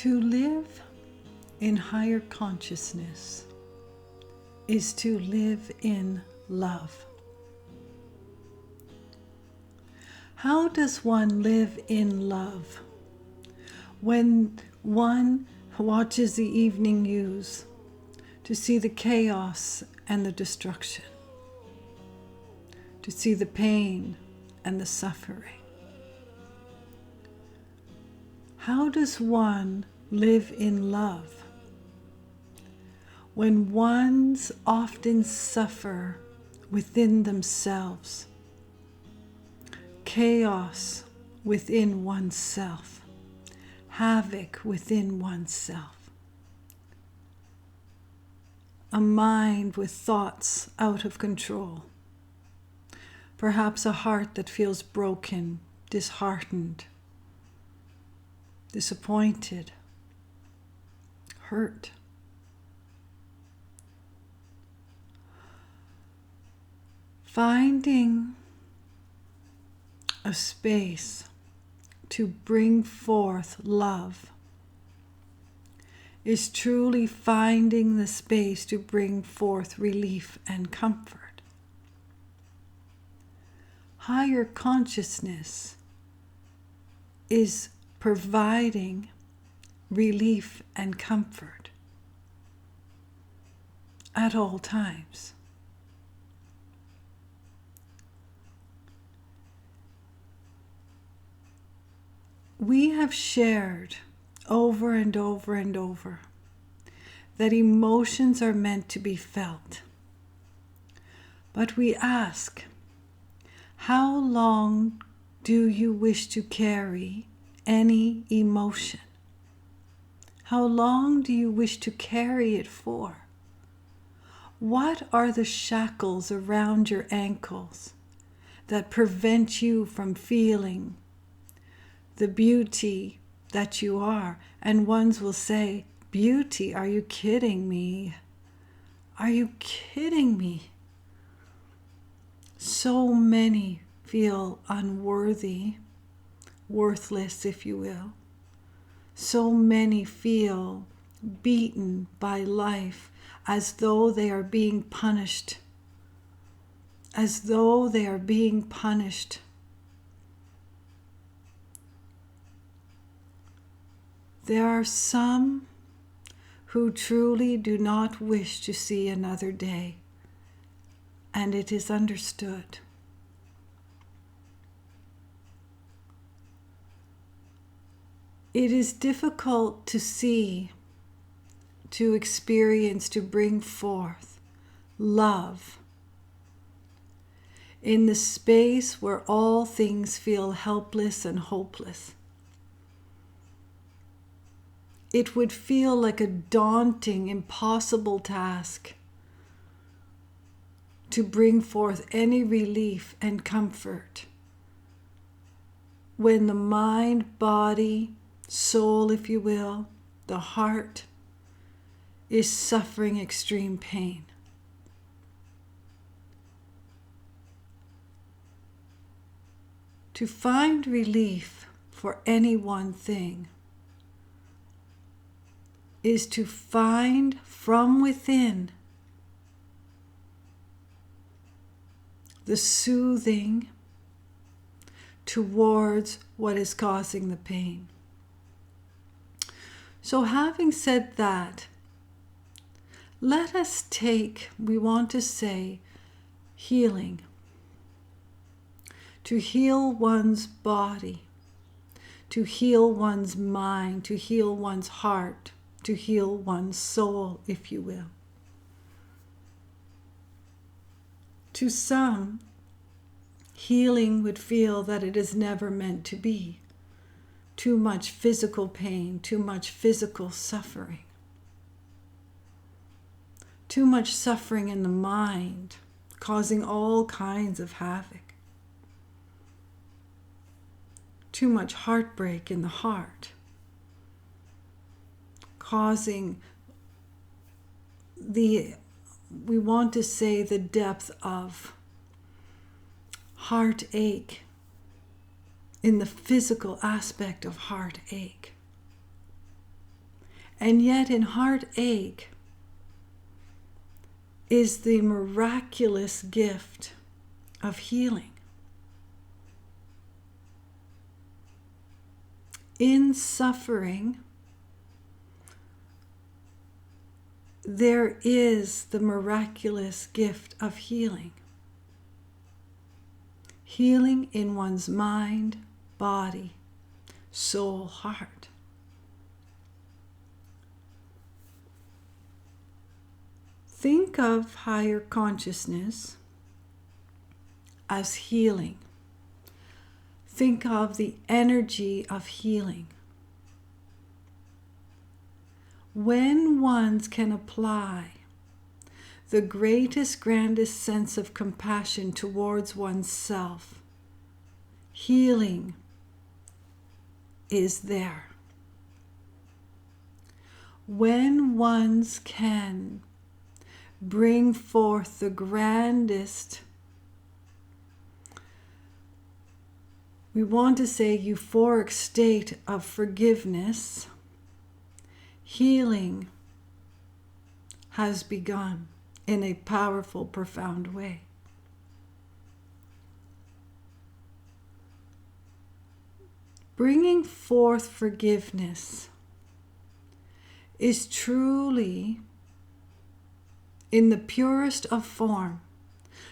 To live in higher consciousness is to live in love. How does one live in love? When one watches the evening news to see the chaos and the destruction, to see the pain and the suffering. How does one live in love? When ones often suffer within themselves, chaos within oneself, havoc within oneself, a mind with thoughts out of control, perhaps a heart that feels broken, disheartened, disappointed, hurt. Finding a space to bring forth love is truly finding the space to bring forth relief and comfort. Higher consciousness is providing relief and comfort at all times. We have shared over and over and over that emotions are meant to be felt. But we ask, how long do you wish to carry any emotion? How long do you wish to carry it for? What are the shackles around your ankles that prevent you from feeling the beauty that you are? And ones will say, beauty, are you kidding me? Are you kidding me? So many feel unworthy, worthless, if you will. So many feel beaten by life as though they are being punished. As though they are being punished. There are some who truly do not wish to see another day, and it is understood. It is difficult to see, to experience, to bring forth love in the space where all things feel helpless and hopeless. It would feel like a daunting, impossible task to bring forth any relief and comfort when the mind, body, soul, if you will, the heart is suffering extreme pain. To find relief for any one thing is to find from within the soothing towards what is causing the pain. So having said that, let us take, we want to say, healing. To heal one's body, to heal one's mind, to heal one's heart, to heal one's soul, if you will. To some, healing would feel that it is never meant to be. Too much physical pain, too much physical suffering. Too much suffering in the mind, causing all kinds of havoc. Too much heartbreak in the heart, causing we want to say the depth of heartache in the physical aspect of heartache. And yet in heartache is the miraculous gift of healing. In suffering, there is the miraculous gift of healing. Healing in one's mind, body, soul, heart. Think of higher consciousness as healing. Think of the energy of healing. When one can apply the greatest, grandest sense of compassion towards oneself, healing is there. When one can bring forth the grandest, we want to say euphoric state of forgiveness, healing has begun in a powerful, profound way. Bringing forth forgiveness is truly in the purest of form.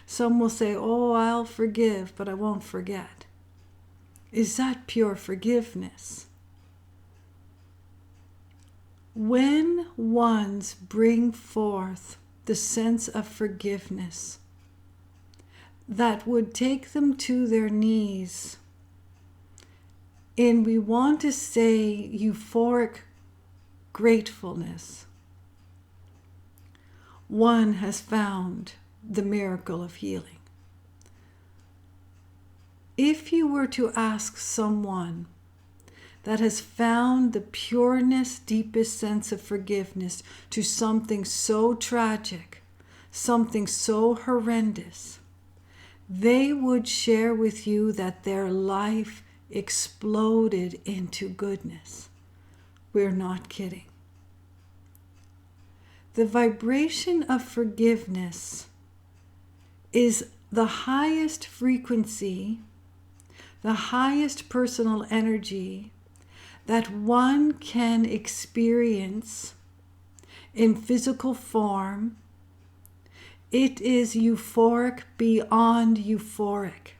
Some will say, oh, I'll forgive, but I won't forget. Is that pure forgiveness? When ones bring forth the sense of forgiveness that would take them to their knees in, we want to say, euphoric gratefulness, one has found the miracle of healing. If you were to ask someone that has found the pureness, deepest sense of forgiveness to something so tragic, something so horrendous, they would share with you that their life exploded into goodness. We're not kidding. The vibration of forgiveness is the highest frequency, the highest personal energy that one can experience in physical form. It is euphoric beyond euphoric.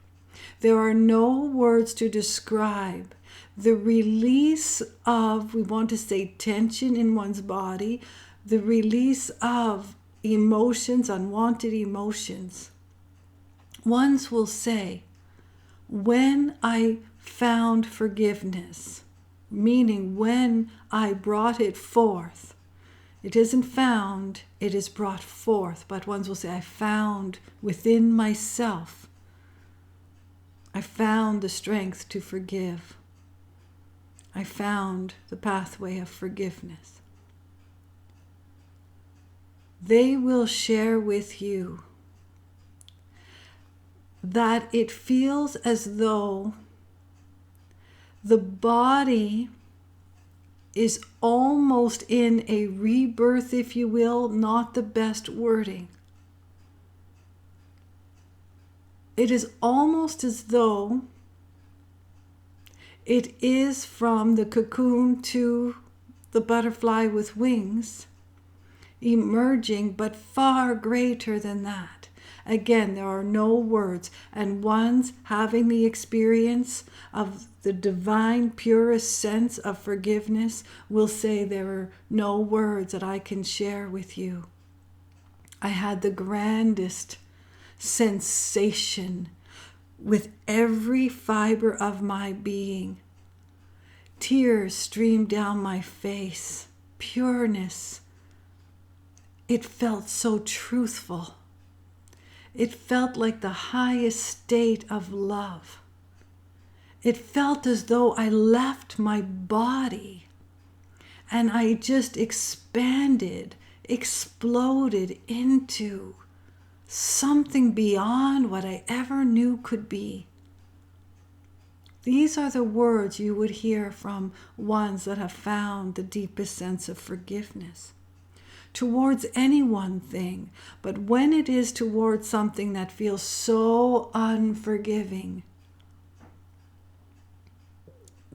There are no words to describe the release of, we want to say, tension in one's body, the release of emotions, unwanted emotions. Ones will say, when I found forgiveness, meaning when I brought it forth, it isn't found, it is brought forth. But ones will say, I found within myself, I found the strength to forgive. I found the pathway of forgiveness. They will share with you that it feels as though the body is almost in a rebirth, if you will, not the best wording. It is almost as though it is from the cocoon to the butterfly with wings, emerging, but far greater than that. Again, there are no words, and one's having the experience of the divine, purest sense of forgiveness will say, there are no words that I can share with you. I had the grandest sensation with every fiber of my being. Tears streamed down my face. Pureness. It felt so truthful. It felt like the highest state of love. It felt as though I left my body and I just expanded, exploded into something beyond what I ever knew could be. These are the words you would hear from ones that have found the deepest sense of forgiveness towards any one thing. But when it is towards something that feels so unforgiving,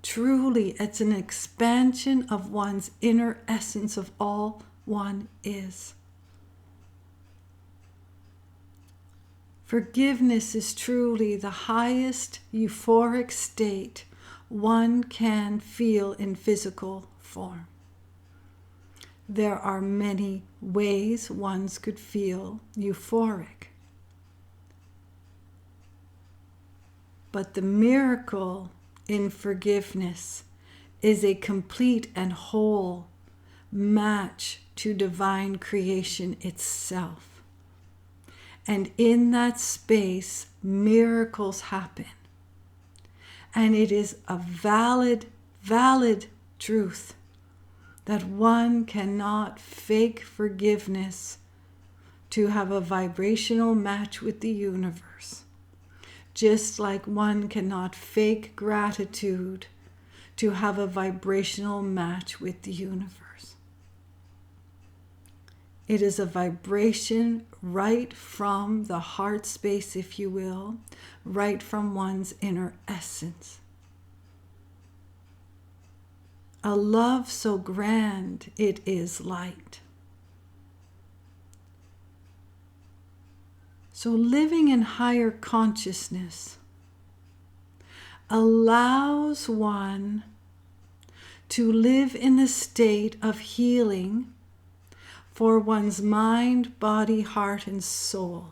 truly it's an expansion of one's inner essence of all one is. Forgiveness is truly the highest euphoric state one can feel in physical form. There are many ways one could feel euphoric. But the miracle in forgiveness is a complete and whole match to divine creation itself. And in that space, miracles happen. And it is a valid truth that one cannot fake forgiveness to have a vibrational match with the universe. Just like one cannot fake gratitude to have a vibrational match with the universe. It is a vibration right from the heart space, if you will, right from one's inner essence. A love so grand it is light. So living in higher consciousness allows one to live in the state of healing for one's mind, body, heart, and soul.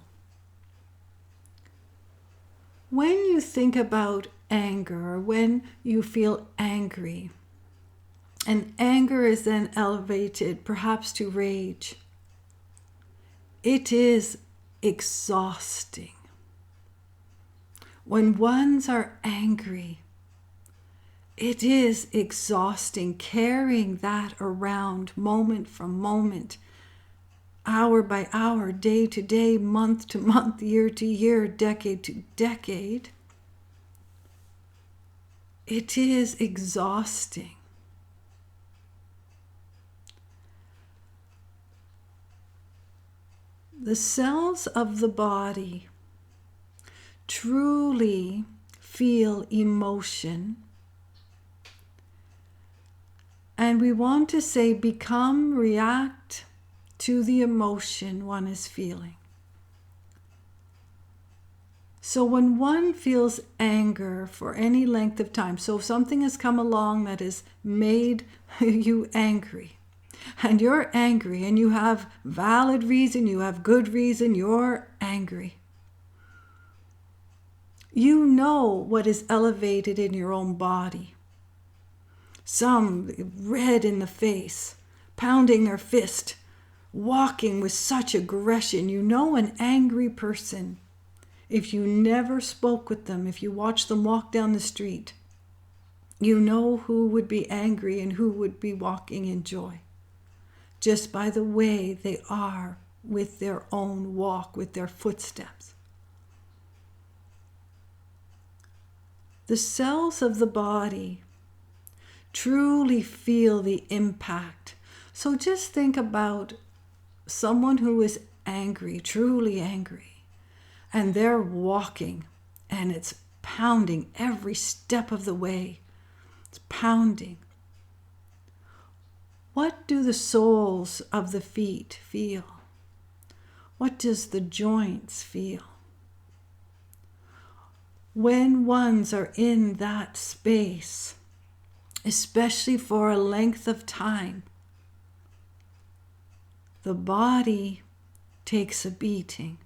When you think about anger, or when you feel angry, and anger is then elevated perhaps to rage, it is exhausting. When ones are angry, it is exhausting carrying that around moment from moment, hour by hour, day to day, month to month, year to year, decade to decade. It is exhausting. The cells of the body truly feel emotion. And we want to say react to the emotion one is feeling. So when one feels anger for any length of time, so if something has come along that has made you angry, and you're angry and you have valid reason, you have good reason, you're angry. You know what is elevated in your own body. Some red in the face, pounding their fist, walking with such aggression. You know an angry person. If you never spoke with them, if you watch them walk down the street, you know who would be angry and who would be walking in joy. Just by the way they are with their own walk, with their footsteps. The cells of the body truly feel the impact. So just think about someone who is angry, truly angry, and they're walking and it's pounding every step of the way. It's pounding. What do the soles of the feet feel? What does the joints feel? When ones are in that space, especially for a length of time, the body takes a beating.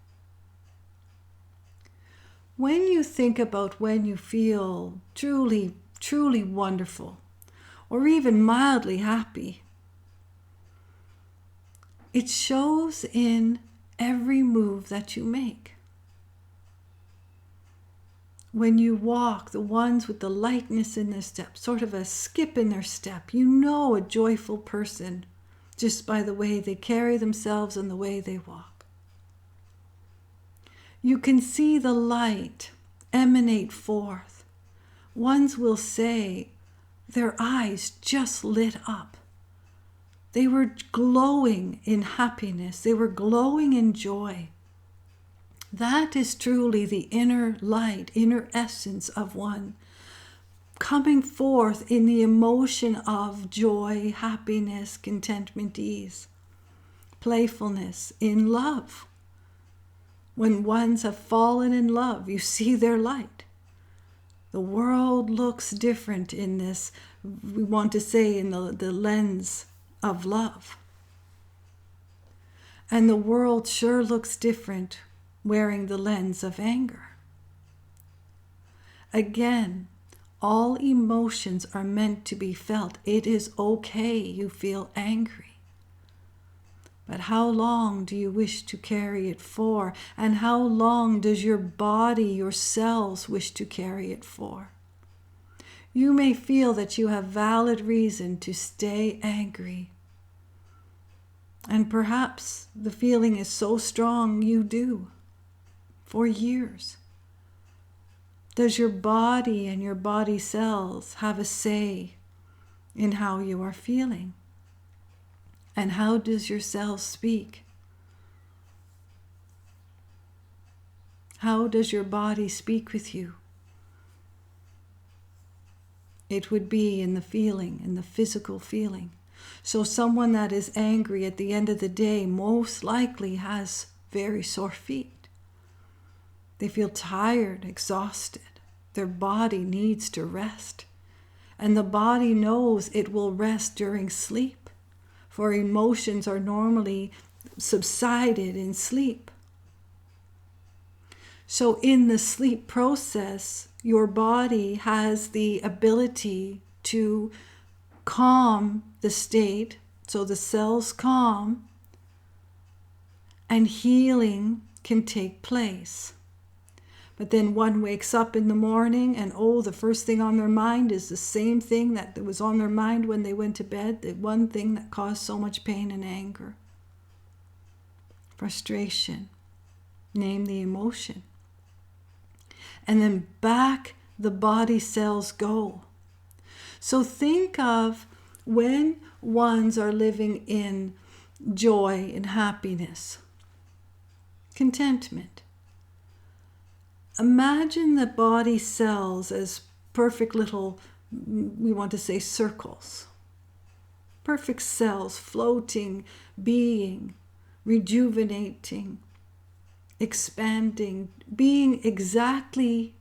When you think about when you feel truly, truly wonderful, or even mildly happy, it shows in every move that you make. When you walk, the ones with the lightness in their step, sort of a skip in their step, you know a joyful person just by the way they carry themselves and the way they walk. You can see the light emanate forth ones will say their eyes just lit up. They were glowing in happiness. They were glowing in joy. That is truly the inner light, inner essence of one, coming forth in the emotion of joy, happiness, contentment, ease, playfulness, in love. When ones have fallen in love, you see their light. The world looks different in this, we want to say, in the lens of love. And the world sure looks different wearing the lens of anger. Again, all emotions are meant to be felt. It is okay you feel angry. But how long do you wish to carry it for? And how long does your body, your cells wish to carry it for? You may feel that you have valid reason to stay angry. And perhaps the feeling is so strong you do, for years. Does your body and your body cells have a say in how you are feeling? And how does your cells speak? How does your body speak with you? It would be in the feeling, in the physical feeling. So someone that is angry at the end of the day most likely has very sore feet. They feel tired, exhausted. Their body needs to rest. And the body knows it will rest during sleep, for emotions are normally subsided in sleep. So in the sleep process, your body has the ability to calm the state, so the cells calm, and healing can take place. But then one wakes up in the morning and the first thing on their mind is the same thing that was on their mind when they went to bed, the one thing that caused so much pain and anger. Frustration. Name the emotion. And then back the body cells go. So think of when ones are living in joy and happiness, contentment. Imagine the body cells as perfect little, we want to say, circles. Perfect cells floating, being, rejuvenating, expanding, being exactly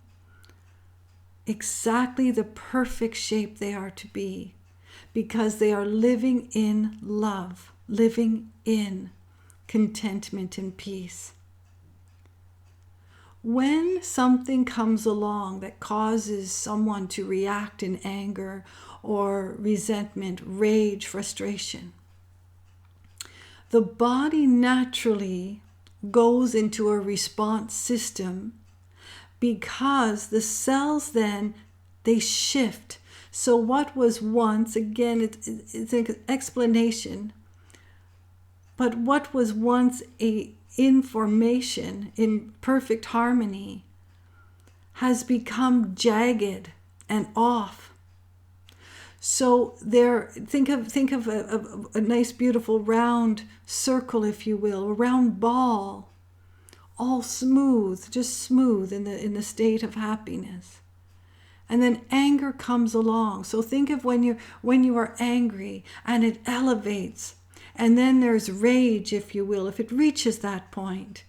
the perfect shape they are to be, because they are living in love, living in contentment and peace. When something comes along that causes someone to react in anger or resentment, rage, frustration, the body naturally goes into a response system, because the cells then, they shift. So what was once, again, it's an explanation, but what was once a information in perfect harmony has become jagged and off. So think of a nice beautiful round circle, if you will, a round ball, all smooth, just smooth in the state of happiness. And then anger comes along. So think of when you are angry and it elevates. And then there's rage, if you will, if it reaches that point.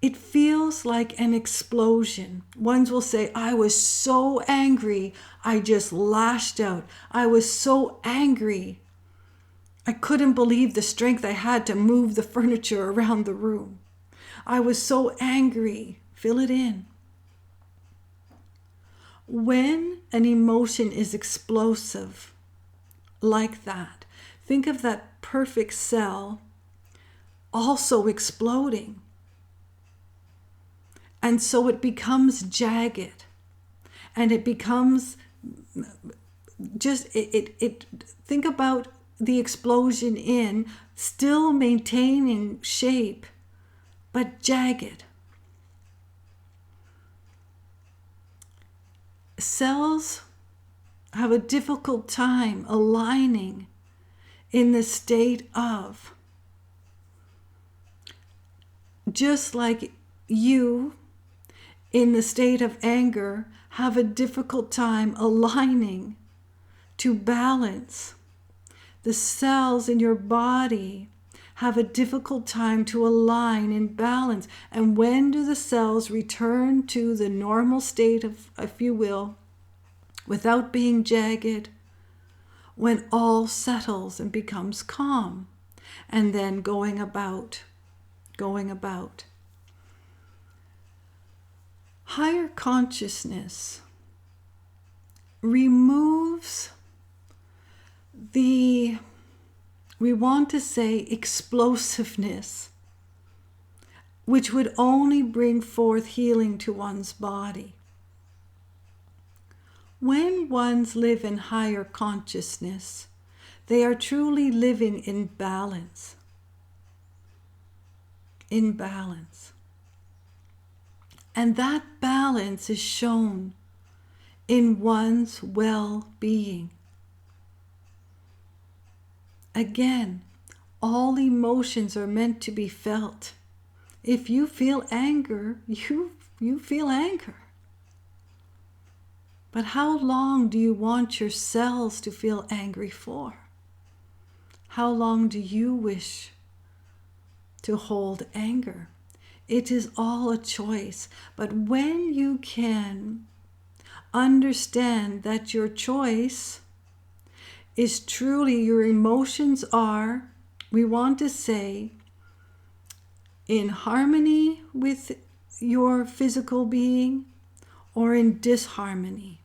It feels like an explosion. Ones will say, I was so angry, I just lashed out. I was so angry, I couldn't believe the strength I had to move the furniture around the room. I was so angry. Fill it in. When an emotion is explosive like that, think of that perfect cell also exploding. And so it becomes jagged. And it becomes just, think about the explosion in still maintaining shape, but jagged. cells have a difficult time aligning in the state of, just like you in the state of anger have a difficult time aligning to balance. The cells in your body have a difficult time to align in balance. And when do the cells return to the normal state of, if you will, without being jagged? When all settles and becomes calm, and then going about. Higher consciousness removes the, we want to say, explosiveness, which would only bring forth healing to one's body. When ones live in higher consciousness, they are truly living in balance. In balance. And that balance is shown in one's well-being. Again, all emotions are meant to be felt. If you feel anger, you feel anger. But how long do you want your cells to feel angry for? How long do you wish to hold anger? It is all a choice. But when you can understand that your choice is truly, your emotions are, we want to say, in harmony with your physical being or in disharmony.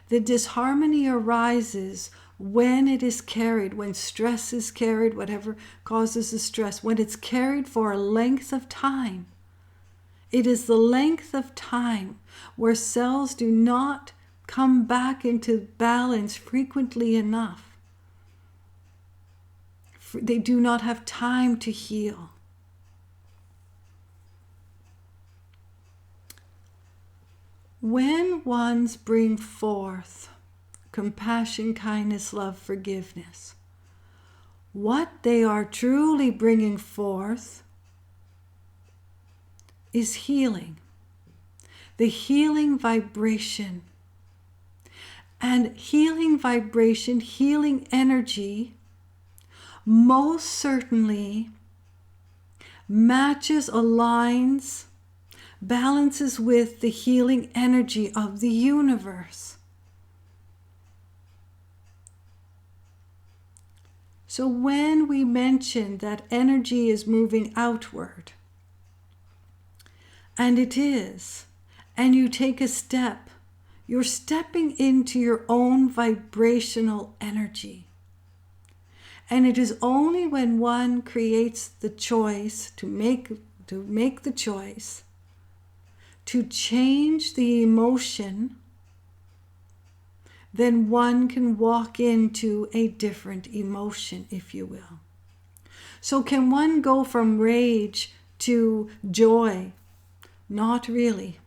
The disharmony arises when it is carried, when stress is carried, whatever causes the stress, when it's carried for a length of time. It is the length of time where cells do not come back into balance frequently enough. They do not have time to heal. When ones bring forth compassion, kindness, love, forgiveness, what they are truly bringing forth is healing. The healing vibration. And healing vibration, healing energy, most certainly matches, aligns, balances with the healing energy of the universe. So when we mention that energy is moving outward, and it is, and you take a step, you're stepping into your own vibrational energy. And it is only when one creates the choice to make the choice to change the emotion, then one can walk into a different emotion, if you will. So can one go from rage to joy? Not really.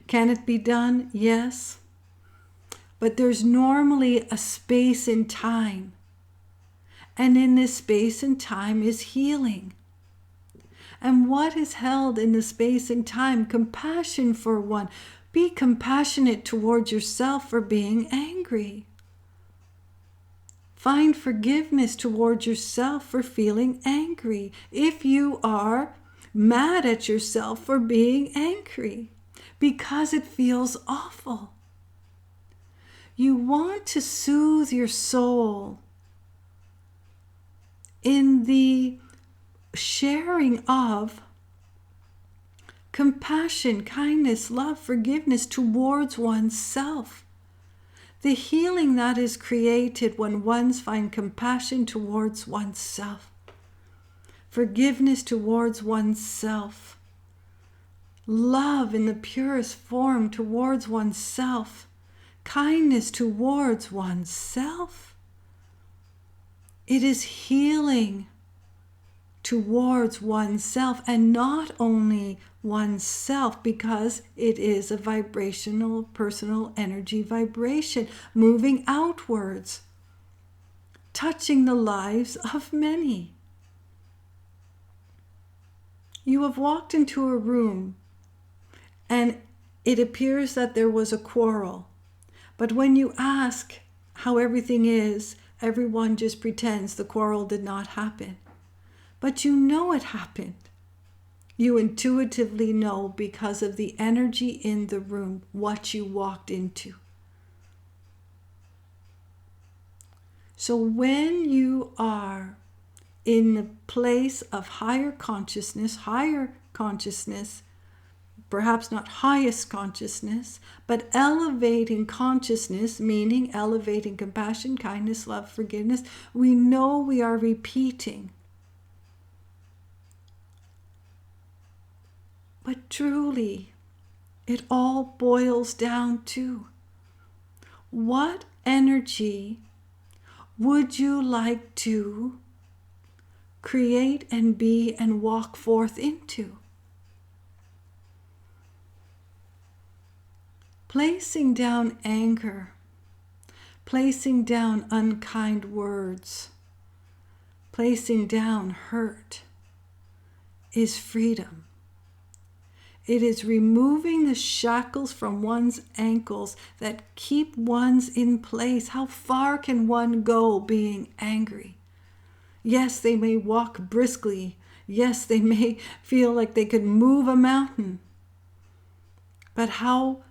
Can it be done? Yes. But there's normally a space in time. And in this space and time is healing. And what is held in the space and time? Compassion for one. Be compassionate towards yourself for being angry. Find forgiveness towards yourself for feeling angry. If you are mad at yourself for being angry, because it feels awful. You want to soothe your soul in the sharing of compassion, kindness, love, forgiveness towards oneself. The healing that is created when ones find compassion towards oneself, forgiveness towards oneself, love in the purest form towards oneself, kindness towards oneself. It is healing towards oneself, and not only oneself, because it is a vibrational, personal energy vibration moving outwards, touching the lives of many. You have walked into a room and it appears that there was a quarrel. But when you ask how everything is, everyone just pretends the quarrel did not happen. But you know it happened. You intuitively know because of the energy in the room, what you walked into. So when you are in a place of higher consciousness, perhaps not highest consciousness, but elevating consciousness, meaning elevating compassion, kindness, love, forgiveness, we know we are repeating. But truly, it all boils down to what energy would you like to create and be and walk forth into? Placing down anger, placing down unkind words, placing down hurt is freedom. It is removing the shackles from one's ankles that keep one's in place. How far can one go being angry? Yes, they may walk briskly. Yes, they may feel like they could move a mountain. But how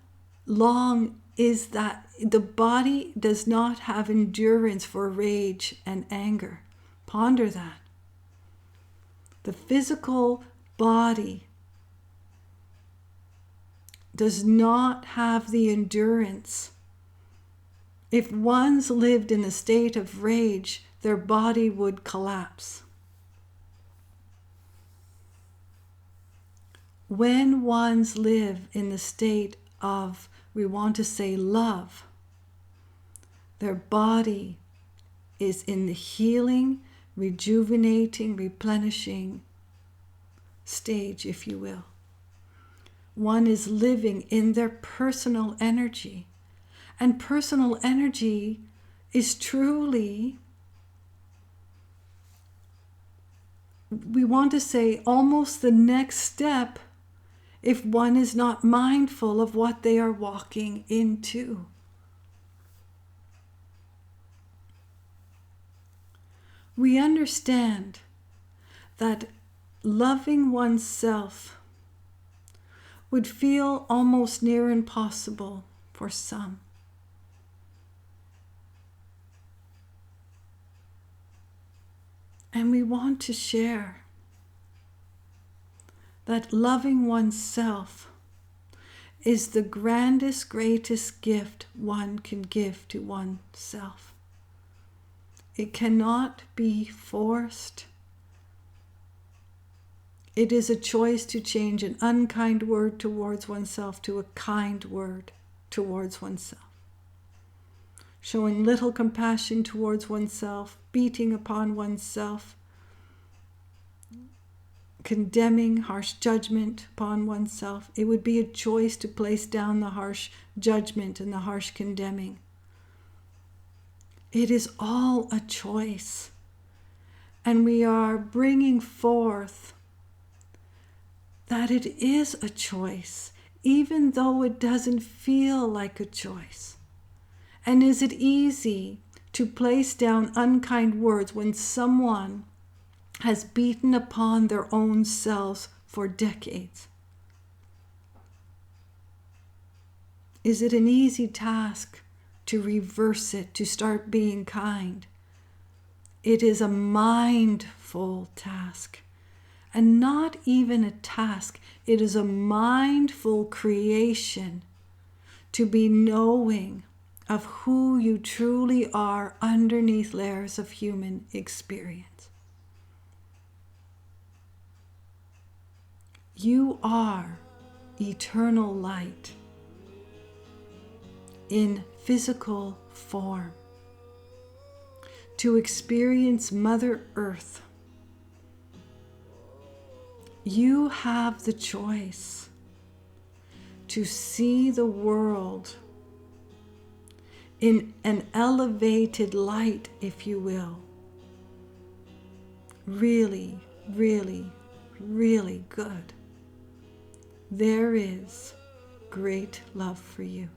long is that? The body does not have endurance for rage and anger. Ponder that. The physical body does not have the endurance. If one's lived in a state of rage, their body would collapse. When one's live in the state of, we want to say, love, their body is in the healing, rejuvenating, replenishing stage, if you will. One is living in their personal energy. And personal energy is truly, we want to say, almost the next step if one is not mindful of what they are walking into. We understand that loving oneself would feel almost near impossible for some. And we want to share that loving oneself is the grandest, greatest gift one can give to oneself. It cannot be forced. It is a choice to change an unkind word towards oneself to a kind word towards oneself. Showing little compassion towards oneself, beating upon oneself, condemning, harsh judgment upon oneself. It would be a choice to place down the harsh judgment and the harsh condemning. It is all a choice. And we are bringing forth that it is a choice, even though it doesn't feel like a choice. And is it easy to place down unkind words when someone has beaten upon their own selves for decades? Is it an easy task to reverse it, to start being kind? It is a mindful task. And not even a task, it is a mindful creation to be knowing of who you truly are underneath layers of human experience. You are eternal light in physical form. To experience Mother Earth, You have the choice to see the world in an elevated light, if you will. Really, really, really good. There is great love for you.